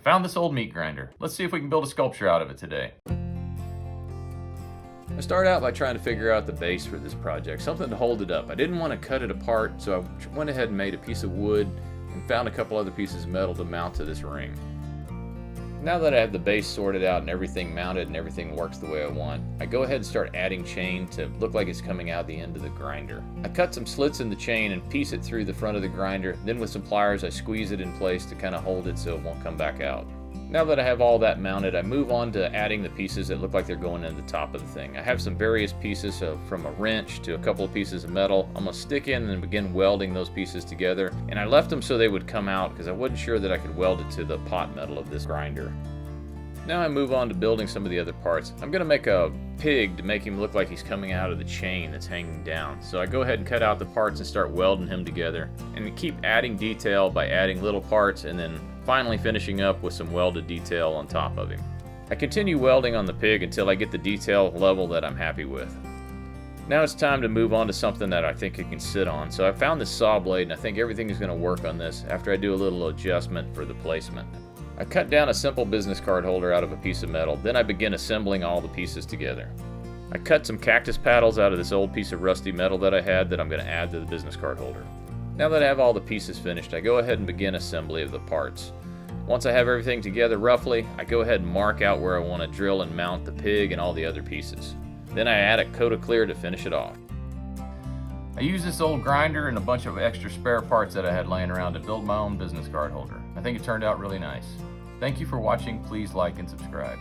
found this old meat grinder. Let's see if we can build a sculpture out of it today. I started out by trying to figure out the base for this project, something to hold it up. I didn't want to cut it apart, so I went ahead and made a piece of wood and found a couple other pieces of metal to mount to this ring. Now that I have the base sorted out and everything mounted and everything works the way I want, I go ahead and start adding chain to look like it's coming out the end of the grinder. I cut some slits in the chain and piece it through the front of the grinder. Then with some pliers I squeeze it in place to kind of hold it so it won't come back out. Now that I have all that mounted, I move on to adding the pieces that look like they're going in the top of the thing. I have some various pieces from a wrench to a couple of pieces of metal. I'm going to stick in and begin welding those pieces together. And I left them so they would come out because I wasn't sure that I could weld it to the pot metal of this grinder. Now I move on to building some of the other parts. I'm going to make a pig to make him look like he's coming out of the chain that's hanging down. So I go ahead and cut out the parts and start welding him together. And keep adding detail by adding little parts and then finally finishing up with some welded detail on top of him. I continue welding on the pig until I get the detail level that I'm happy with. Now it's time to move on to something that I think it can sit on. So I found this saw blade and I think everything is going to work on this after I do a little adjustment for the placement. I cut down a simple business card holder out of a piece of metal, then I begin assembling all the pieces together. I cut some cactus paddles out of this old piece of rusty metal that I had that I'm going to add to the business card holder. Now that I have all the pieces finished, I go ahead and begin assembly of the parts. Once I have everything together roughly, I go ahead and mark out where I want to drill and mount the pig and all the other pieces. Then I add a coat of clear to finish it off. I used this old grinder and a bunch of extra spare parts that I had laying around to build my own business card holder. I think it turned out really nice. Thank you for watching. Please like and subscribe.